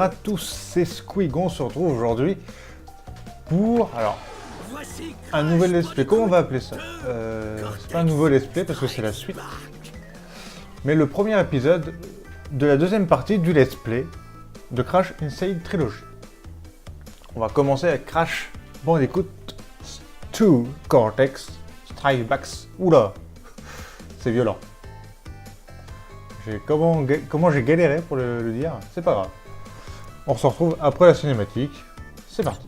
à tous, c'est Squig. On se retrouve aujourd'hui pour un nouvel let's play. Comment on va appeler ça? C'est pas un nouveau let's play parce que c'est la suite, mais le premier épisode de la deuxième partie du let's play de Crash Insane Trilogy. On va commencer avec Crash Bandicoot 2 Cortex Strike Backs. Oula, c'est violent. Comment j'ai galéré pour le dire, c'est pas grave. On se retrouve après la cinématique. C'est parti.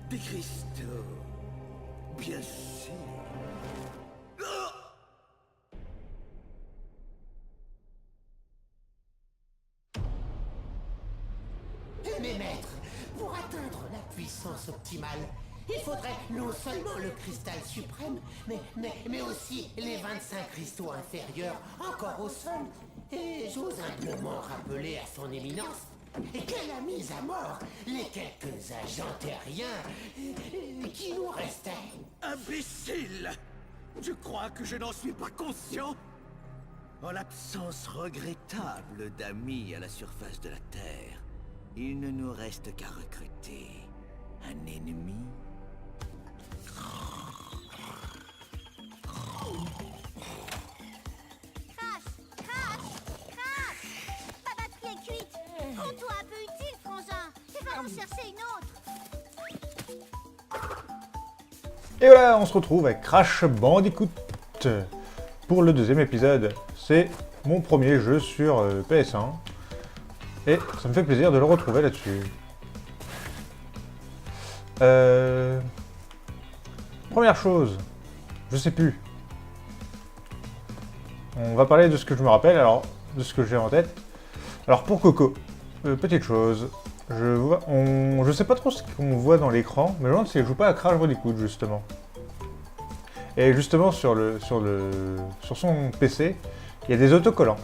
Des cristaux, bien sûr. Mes maîtres, pour atteindre la puissance optimale, il faudrait non seulement le cristal suprême, mais aussi les 25 cristaux inférieurs encore au sol. Et j'ose humblement rappeler à son éminence qu'elle a mis à mort les quelques agents terriens qui nous restaient. Imbécile! Je crois que je n'en suis pas conscient. En l'absence regrettable d'amis à la surface de la Terre, il ne nous reste qu'à recruter un ennemi. Ta batterie est cuite. Rends-toi un peu utile, frangin. Tu vas en chercher une autre. Et voilà, on se retrouve avec Crash Bandicoot pour le deuxième épisode. C'est mon premier jeu sur PS1 et ça me fait plaisir de le retrouver là-dessus. Première chose, je sais plus. On va parler de ce que je me rappelle, alors de ce que j'ai en tête. Alors pour Coco, petite chose, je sais pas trop ce qu'on voit dans l'écran, mais je me demande si elle joue pas à Crash Bandicoot justement. Et justement sur son PC, il y a des autocollants.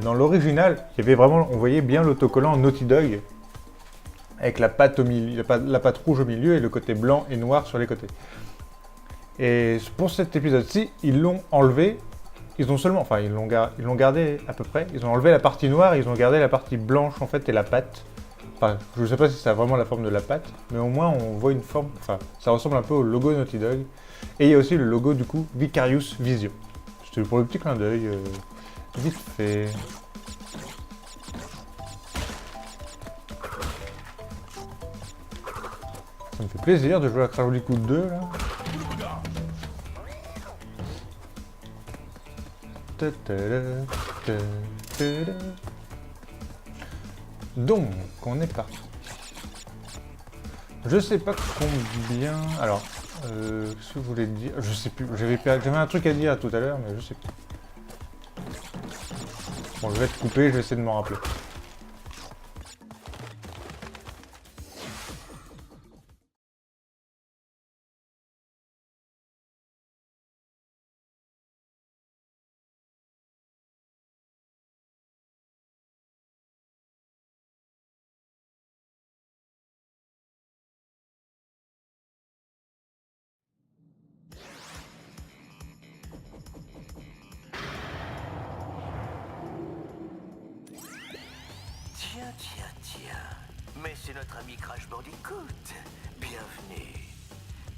Dans l'original, il y avait vraiment, on voyait bien l'autocollant Naughty Dog avec la patte au milieu, la patte rouge au milieu et le côté blanc et noir sur les côtés. Et pour cet épisode-ci, ils l'ont enlevé. Ils l'ont gardé à peu près. Ils ont enlevé la partie noire, ils ont gardé la partie blanche en fait et la patte. Enfin, je ne sais pas si ça a vraiment la forme de la patte, mais au moins on voit une forme. Enfin, ça ressemble un peu au logo Naughty Dog. Et il y a aussi le logo du coup Vicarious Vision. C'était pour le petit clin d'œil, vite fait. Ça me fait plaisir de jouer à Crash Bandicoot 2 là. Donc, on est parti. Je sais pas combien. Alors, ce que je voulais dire, je sais plus. J'avais un truc à dire tout à l'heure, mais je sais plus. Bon, je vais être coupé, je vais essayer de m'en rappeler. Tiens. Mais c'est notre ami Crash Bandicoot. Bienvenue.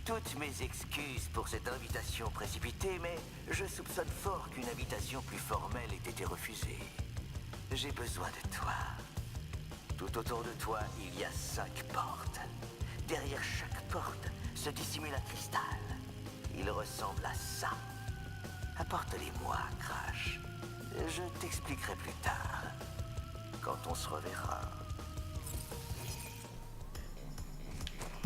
Toutes mes excuses pour cette invitation précipitée, mais je soupçonne fort qu'une invitation plus formelle ait été refusée. J'ai besoin de toi. Tout autour de toi, il y a 5 portes. Derrière chaque porte se dissimule un cristal. Il ressemble à ça. Apporte-les-moi, Crash. Je t'expliquerai plus tard. Quand on se reverra.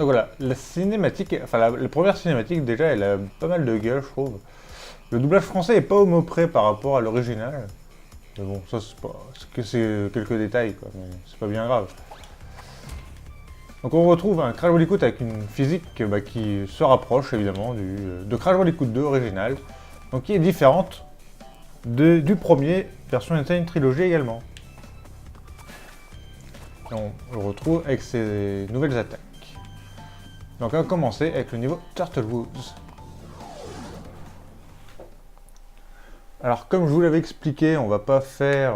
Donc voilà, la cinématique, enfin la première cinématique déjà, elle a pas mal de gueule, je trouve. Le doublage français est pas au mot près par rapport à l'original. Mais bon, ça c'est quelques détails, quoi, mais c'est pas bien grave. Donc on retrouve un Crash Bandicoot avec une physique qui se rapproche évidemment de Crash Bandicoot 2 original, donc qui est différente du premier, version Insane Trilogy également. Et on le retrouve avec ses nouvelles attaques. Donc on va commencer avec le niveau Turtle Woods. Alors comme je vous l'avais expliqué, on va pas faire...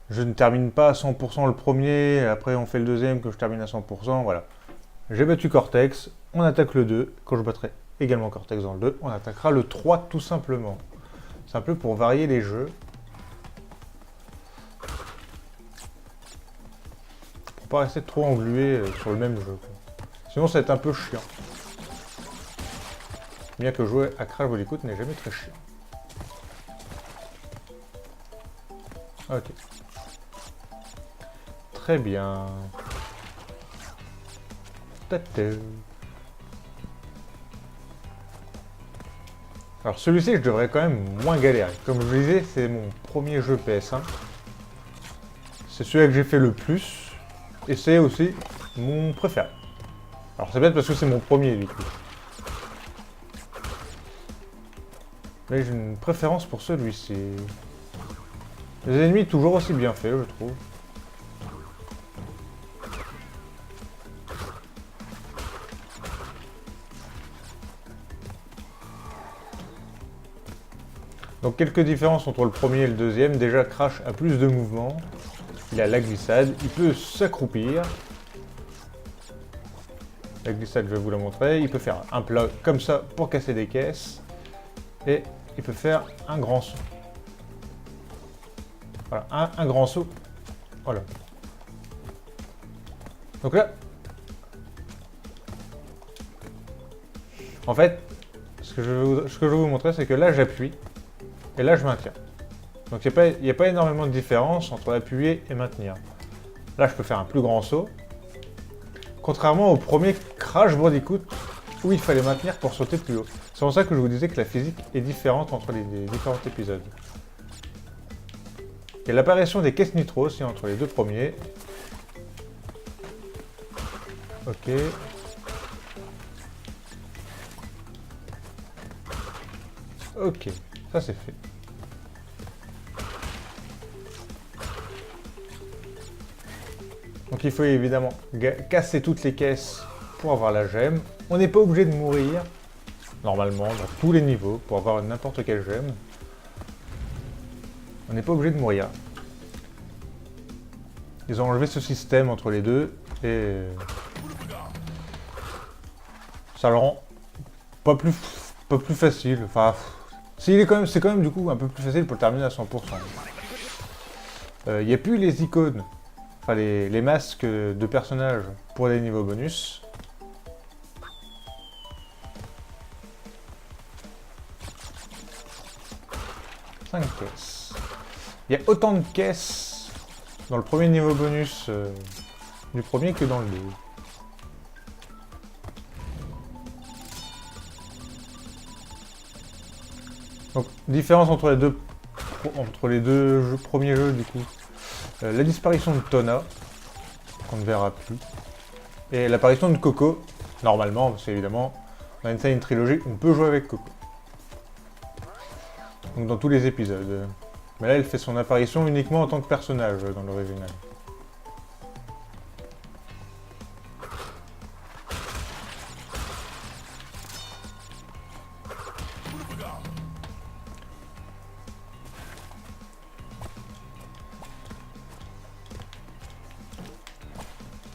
Je ne termine pas à 100% le premier, après on fait le deuxième que je termine à 100%, voilà. J'ai battu Cortex, on attaque le 2, quand je battrai également Cortex dans le 2, on attaquera le 3 tout simplement. C'est un peu pour varier les jeux. Pour pas rester trop englué sur le même jeu. Sinon ça va être un peu chiant. Bien que jouer à Crash Bandicoot n'est jamais très chiant. Ok. Très bien. Alors celui-ci, je devrais quand même moins galérer. Comme je vous disais, c'est mon premier jeu PS1. C'est celui que j'ai fait le plus. Et c'est aussi mon préféré. Alors c'est peut-être parce que c'est mon premier du coup. Mais j'ai une préférence pour celui-ci. Les ennemis toujours aussi bien faits, je trouve. Donc quelques différences entre le premier et le deuxième. Déjà Crash a plus de mouvement. Il a la glissade. Il peut s'accroupir. La glissade, je vais vous la montrer. Il peut faire un plat comme ça pour casser des caisses. Et il peut faire un grand saut. Voilà, un grand saut. Voilà. Donc là, en fait, ce que je vais vous montrer, c'est que là, j'appuie. Et là, je maintiens. Donc, il n'y a pas énormément de différence entre appuyer et maintenir. Là, je peux faire un plus grand saut. Contrairement au premier Crash Bandicoot, où il fallait maintenir pour sauter plus haut. C'est pour ça que je vous disais que la physique est différente entre les différents épisodes. Il y a l'apparition des caisses nitro aussi entre les deux premiers. Ok. Ok, ça c'est fait. Donc il faut évidemment casser toutes les caisses pour avoir la gemme. On n'est pas obligé de mourir, normalement, dans tous les niveaux, pour avoir n'importe quelle gemme. On n'est pas obligé de mourir. Ils ont enlevé ce système entre les deux, et ça le rend pas plus facile. Enfin, c'est quand même du coup un peu plus facile pour le terminer à 100%. Il n'y a plus les icônes, enfin les masques de personnages pour les niveaux bonus. Caisses. Il y a autant de caisses dans le premier niveau bonus du premier que dans le 2. Donc, différence entre les deux premiers jeux du coup. La disparition de Tona, qu'on ne verra plus. Et l'apparition de Coco, normalement, parce qu'évidemment, dans Insane Trilogy, on peut jouer avec Coco. Donc dans tous les épisodes. Mais là, elle fait son apparition uniquement en tant que personnage dans l'original.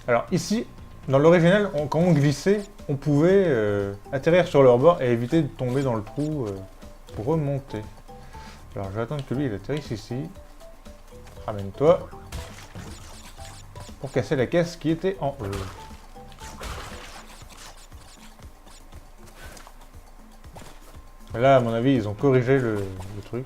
Alors ici, dans l'original, quand on glissait, on pouvait atterrir sur leur bord et éviter de tomber dans le trou pour remonter. Alors je vais attendre que lui il atterrisse ici. Ramène-toi. Pour casser la caisse qui était en haut. Là à mon avis ils ont corrigé le truc.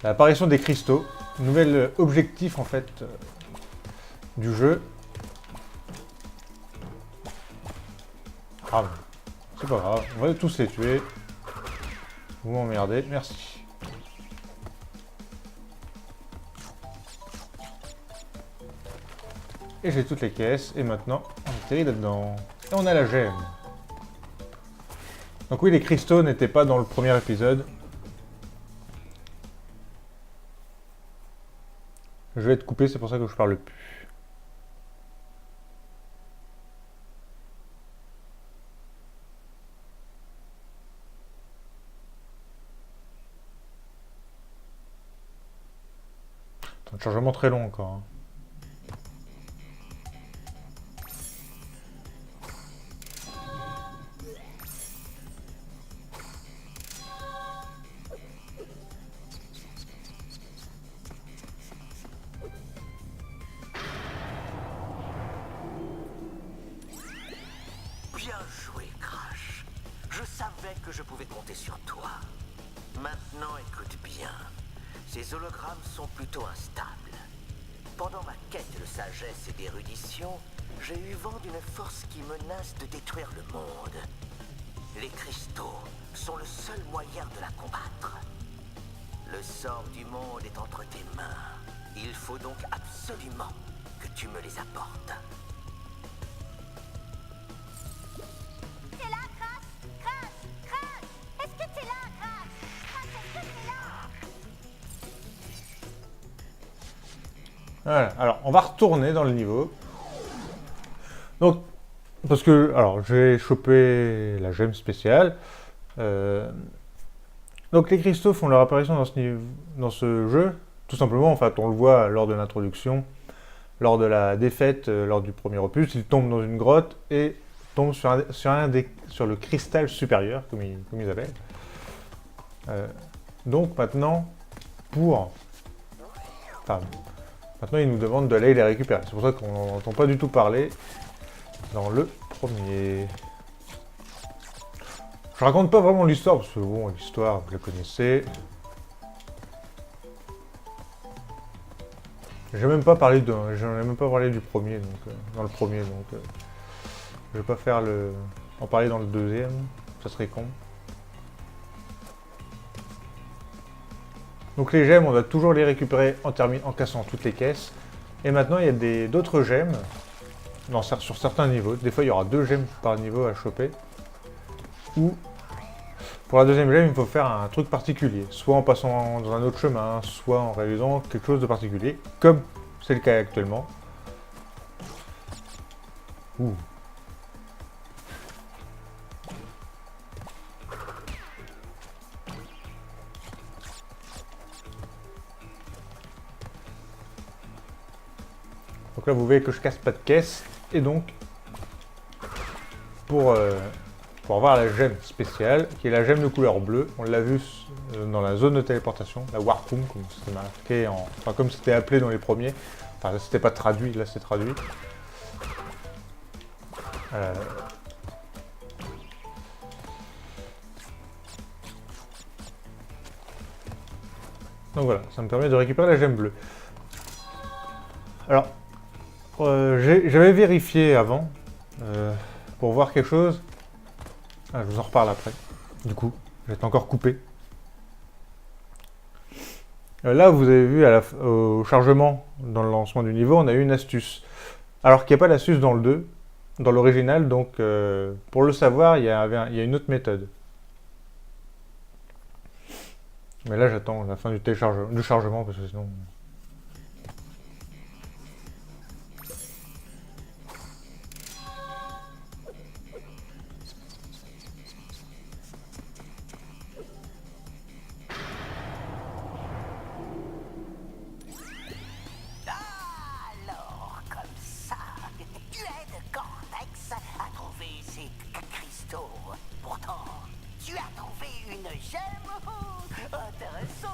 L'apparition des cristaux. nouvel objectif en fait du jeu. Grave. C'est pas grave, on va tous les tuer. Vous m'emmerdez, merci. Et j'ai toutes les caisses, et maintenant on atterrit là-dedans. Et on a la gemme. Donc oui, les cristaux n'étaient pas dans le premier épisode. Je vais être coupé, c'est pour ça que je parle plus. C'est un chargement très long encore. Hein. Bien joué, Crash. Je savais que je pouvais compter sur toi. Maintenant, écoute bien. Ces hologrammes sont plutôt instables. Pendant ma quête de sagesse et d'érudition, j'ai eu vent d'une force qui menace de détruire le monde. Les cristaux sont le seul moyen de la combattre. Le sort du monde est entre tes mains. Il faut donc absolument que tu me les apportes. T'es là, Crash? Crash? Crash? Est-ce que t'es là, Crash? Crash, est-ce que t'es là? Voilà, alors on va retourner dans le niveau. Donc, parce que, alors j'ai chopé la gemme spéciale. Donc les cristaux font leur apparition dans ce jeu. Tout simplement, en fait, on le voit lors de l'introduction, lors de la défaite, lors du premier opus, ils tombent dans une grotte et tombent sur le cristal supérieur, comme ils appellent. Donc maintenant, maintenant ils nous demandent d'aller les récupérer. C'est pour ça qu'on n'entend pas du tout parler dans le premier. Je raconte pas vraiment l'histoire, parce que bon, l'histoire, vous la connaissez. J'en ai même pas parlé du premier, donc dans le premier, donc je vais pas faire en parler dans le deuxième, ça serait con. Donc les gemmes, on doit toujours les récupérer en cassant toutes les caisses. Et maintenant, il y a d'autres gemmes sur certains niveaux. Des fois, il y aura 2 gemmes par niveau à choper. Ou pour la deuxième gemme, il faut faire un truc particulier. Soit en passant dans un autre chemin, soit en réalisant quelque chose de particulier, comme c'est le cas actuellement. Ouh. Donc là, vous voyez que je casse pas de caisse. Et donc, pour avoir la gemme spéciale, qui est la gemme de couleur bleue, on l'a vu dans la zone de téléportation, la Warp Room, comme c'était marqué enfin, comme c'était appelé dans les premiers. Enfin, là, c'était pas traduit, là, c'est traduit. Donc voilà, ça me permet de récupérer la gemme bleue. Alors, j'avais vérifié avant, pour voir quelque chose. Ah, je vous en reparle après. Du coup, j'étais encore coupé. Là, vous avez vu au chargement, dans le lancement du niveau, on a eu une astuce. Alors qu'il n'y a pas d'astuce dans le 2, dans l'original, donc pour le savoir, il y a une autre méthode. Mais là, j'attends la fin du chargement, parce que sinon... Alors, comme ça, l'aide Cortex a trouvé ces cristaux. Pourtant, tu as trouvé une gemme. Intéressant.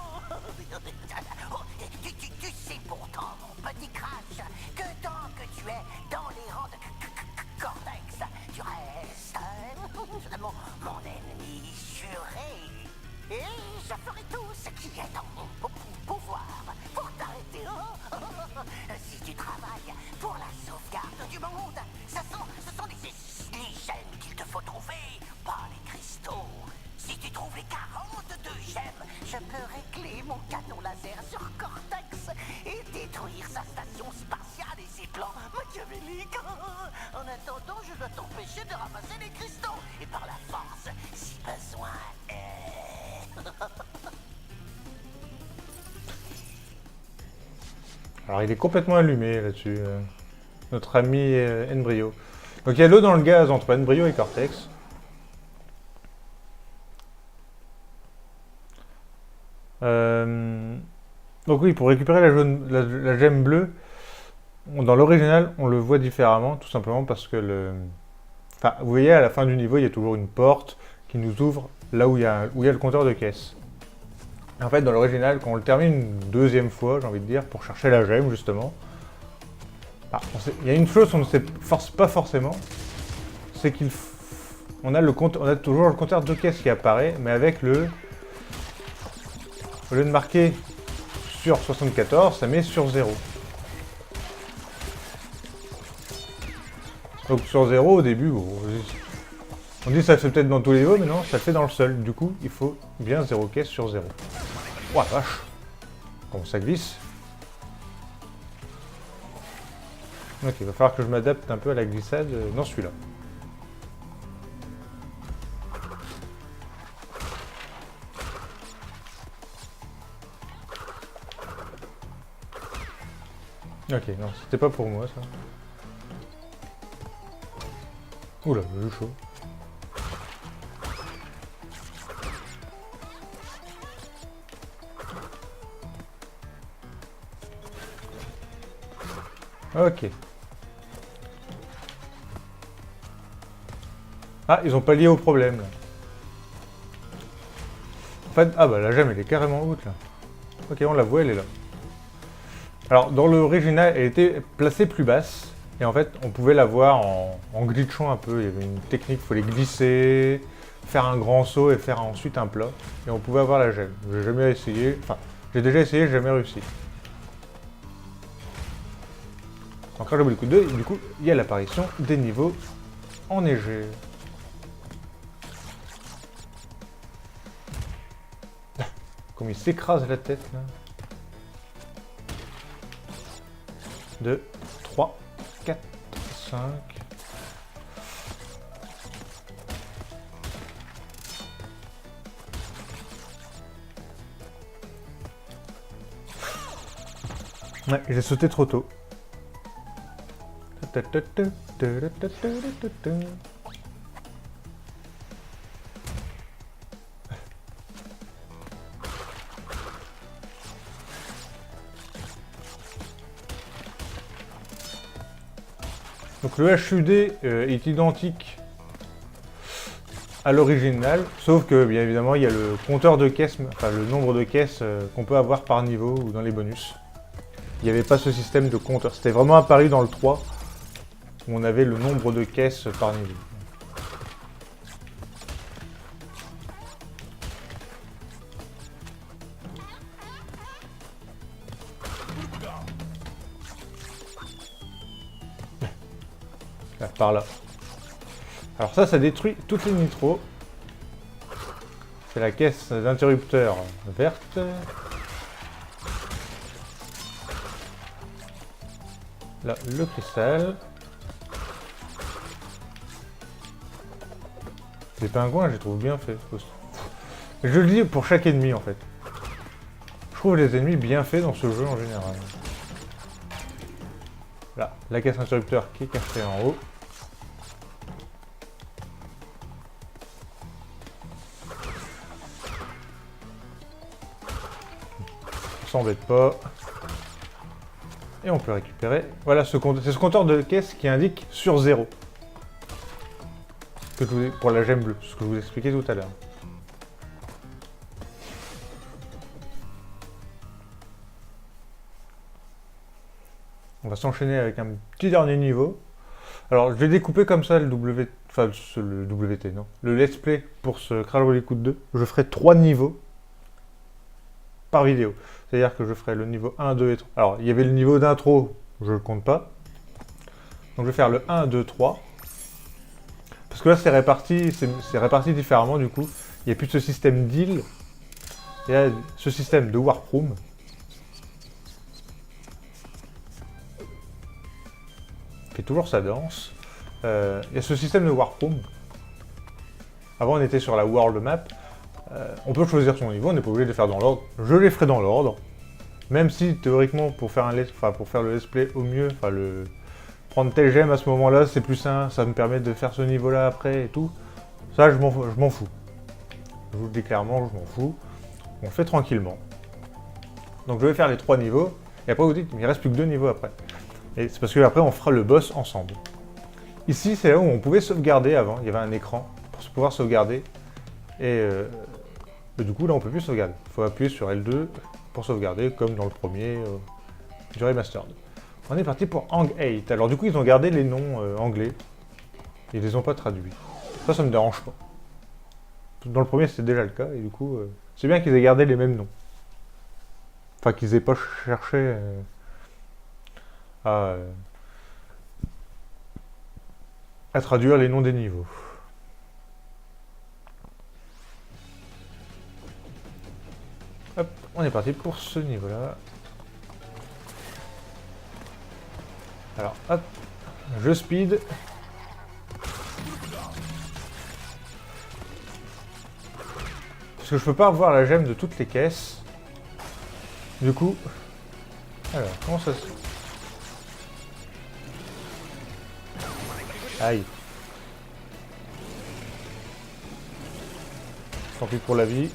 Tu sais pourtant, mon petit Crash, que tant que tu es dans les rangs de Cortex, tu restes mon ennemi juré. Et je ferai tout ce qui est en mon pouvoir pour t'arrêter. t'empêcher de ramasser les cristaux. Et par la force, si besoin est. Alors il est complètement allumé là-dessus, notre ami Embryo. Donc il y a l'eau dans le gaz entre Embryo et Cortex. Donc oui, pour récupérer la gemme bleue, dans l'original, on le voit différemment, tout simplement parce que Enfin, vous voyez, à la fin du niveau, il y a toujours une porte qui nous ouvre là où il y a le compteur de caisse. En fait, dans l'original, quand on le termine une deuxième fois, j'ai envie de dire, pour chercher la gemme, justement, il y a une chose qu'on ne sait pas forcément, c'est on a toujours le compteur de caisse qui apparaît, mais avec au lieu de marquer sur 74, ça met sur 0. Donc sur 0 au début, on dit que ça le fait peut-être dans tous les niveaux, mais non, ça le fait dans le seul. Du coup, il faut bien 0 caisse sur 0. Ouah, vache! Comment ça glisse? Ok, il va falloir que je m'adapte un peu à la glissade dans celui-là. Ok, non, c'était pas pour moi ça. Oula, j'ai eu chaud. Ok. Ah, ils ont pas lié au problème là. En fait, ah bah la gemme elle est carrément haute là. Ok, on la voit, elle est là. Alors dans l'original, elle était placée plus basse. Et en fait, on pouvait la voir en glitchant un peu. Il y avait une technique, il fallait glisser, faire un grand saut et faire ensuite un plat. Et on pouvait avoir la gemme. J'ai jamais essayé. Enfin, j'ai déjà essayé, j'ai jamais réussi. En Crash Bandicoot 2, du coup, il y a l'apparition des niveaux enneigés. Comme il s'écrase la tête là. 2, 3, 4, 5. Ouais, j'ai sauté trop tôt. Donc le HUD est identique à l'original, sauf que bien évidemment il y a le compteur de caisses, enfin le nombre de caisses qu'on peut avoir par niveau ou dans les bonus. Il n'y avait pas ce système de compteur, c'était vraiment apparu dans le 3 où on avait le nombre de caisses par niveau. Là, par là. Alors ça détruit toutes les nitros. C'est la caisse d'interrupteur verte. Là, le cristal. Les pingouins, je les trouve bien faits. Je le dis pour chaque ennemi en fait. Je trouve les ennemis bien faits dans ce jeu en général. Là, la caisse interrupteur qui est cachée en haut. On s'embête pas. Et on peut récupérer. Voilà, c'est ce compteur de caisse qui indique sur 0. Pour la gemme bleue, ce que je vous expliquais tout à l'heure. On va s'enchaîner avec un petit dernier niveau. Alors, je vais découper comme ça le le WT, non. Le let's play pour ce Crash Bandicoot 2. Je ferai 3 niveaux par vidéo. C'est-à-dire que je ferai le niveau 1, 2 et 3. Alors, il y avait le niveau d'intro, je ne le compte pas. Donc, je vais faire le 1, 2, 3. Parce que là, c'est réparti différemment, du coup. Il n'y a plus de ce système d'île. Il y a ce système de Warp Room. Il fait toujours sa danse. il y a ce système de warp room. Avant, on était sur la world map. On peut choisir son niveau, on n'est pas obligé de les faire dans l'ordre. Je les ferai dans l'ordre. Même si, théoriquement, pour faire le let's play au mieux, prendre tel gemme à ce moment-là, c'est plus simple, ça me permet de faire ce niveau-là après et tout. Ça, je m'en fous. Je vous le dis clairement, je m'en fous. On fait tranquillement. Donc je vais faire les 3 niveaux, et après vous dites, il ne reste plus que 2 niveaux après. Et c'est parce que après on fera le boss ensemble. Ici, c'est là où on pouvait sauvegarder avant, il y avait un écran pour pouvoir sauvegarder. Et du coup, là on peut plus sauvegarder. Il faut appuyer sur L2 pour sauvegarder, comme dans le premier du remastered. On est parti pour Hang 8. Alors du coup, ils ont gardé les noms anglais. Ils les ont pas traduits. Ça me dérange pas. Dans le premier, c'était déjà le cas, et du coup, c'est bien qu'ils aient gardé les mêmes noms. Enfin, qu'ils aient pas cherché à traduire les noms des niveaux. Hop, on est parti pour ce niveau-là. Alors, hop, je speed. Parce que je peux pas avoir la gemme de toutes les caisses. Du coup... Alors, comment ça se... Aïe. Tant pis pour la vie.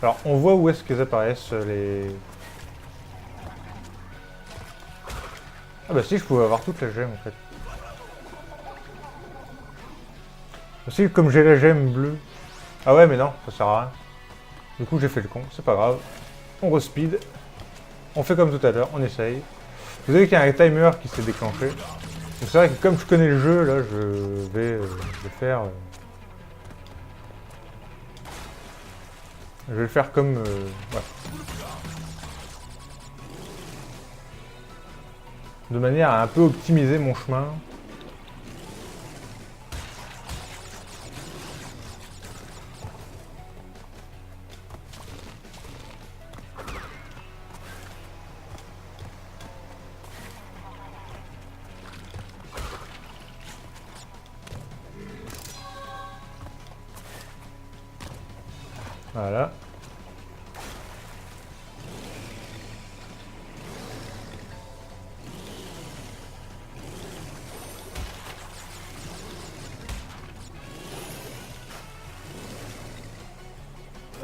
Alors, on voit où est-ce qu'elles apparaissent, les... Ah bah si, je pouvais avoir toute la gemme, en fait. Aussi, comme j'ai la gemme bleue... Ah ouais, mais non, ça sert à rien. Du coup, j'ai fait le con, c'est pas grave. On respeed. On fait comme tout à l'heure, on essaye. Vous savez qu'il y a un timer qui s'est déclenché. C'est vrai que comme je connais le jeu, là, je vais le faire... Je vais le faire comme... voilà. De manière à un peu optimiser mon chemin. Voilà.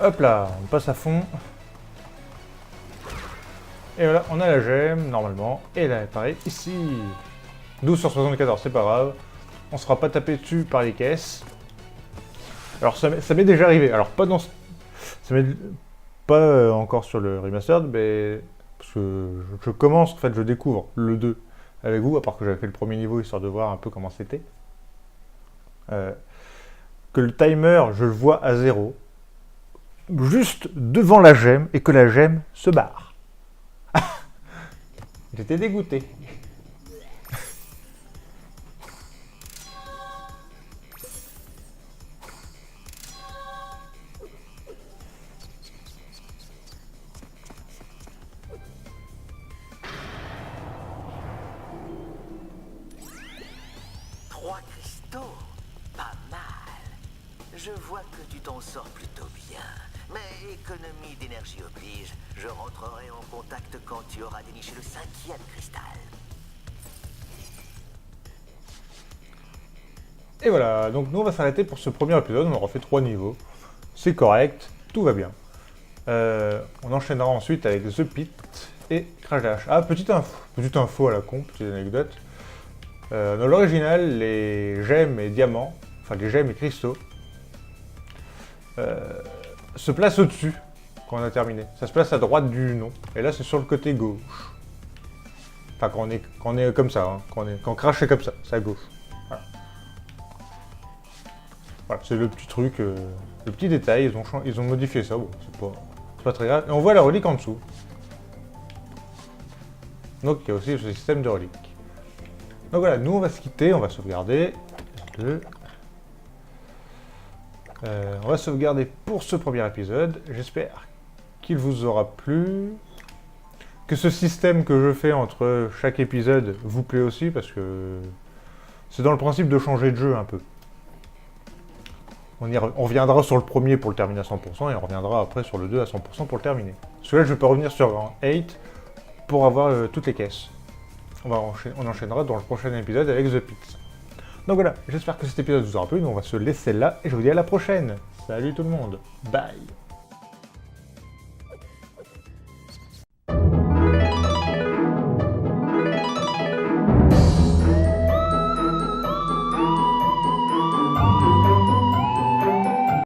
Hop là, on passe à fond. Et voilà, on a la gemme, normalement. Et là, pareil, ici. 12 sur 74, c'est pas grave. On se fera pas taper dessus par les caisses. Alors, ça m'est déjà arrivé. Alors, pas dans... Ça m'est pas encore sur le remastered, mais... Parce que je commence, en fait, je découvre le 2 avec vous, à part que j'avais fait le premier niveau, histoire de voir un peu comment c'était. Que le timer, je le vois à 0. Juste devant la gemme, et que la gemme se barre. J'étais dégoûté. Je vois que tu t'en sors plutôt bien. Mais économie d'énergie oblige, je rentrerai en contact quand tu auras déniché le 5e cristal. Et voilà, donc nous on va s'arrêter pour ce premier épisode, on aura fait 3 niveaux. C'est correct, tout va bien. On enchaînera ensuite avec The Pit et Crash Dash. Ah, petite info à la con, petite anecdote. Dans l'original, les gemmes et diamants, enfin les gemmes et cristaux, se placent au-dessus quand on a terminé. Ça se place à droite du nom. Et là, c'est sur le côté gauche. Enfin, quand on est comme ça, hein, quand Crash est comme ça, c'est à gauche. Voilà, voilà, c'est le petit truc, le petit détail, ils ont modifié ça, bon, c'est pas très grave. Et on voit la relique en dessous. Donc il y a aussi ce système de relique. Donc voilà, nous on va se quitter, on va sauvegarder. On va sauvegarder pour ce premier épisode. J'espère qu'il vous aura plu. que ce système que je fais entre chaque épisode vous plaît aussi, parce que c'est dans le principe de changer de jeu un peu. On reviendra sur le premier pour le terminer à 100%, et on reviendra après sur le 2 à 100% pour le terminer. Parce que là, je vais pas revenir sur un 8 pour avoir toutes les caisses. On enchaînera dans le prochain épisode avec The Pit. Donc voilà, j'espère que cet épisode vous aura plu, nous on va se laisser là, et je vous dis à la prochaine. Salut tout le monde, bye.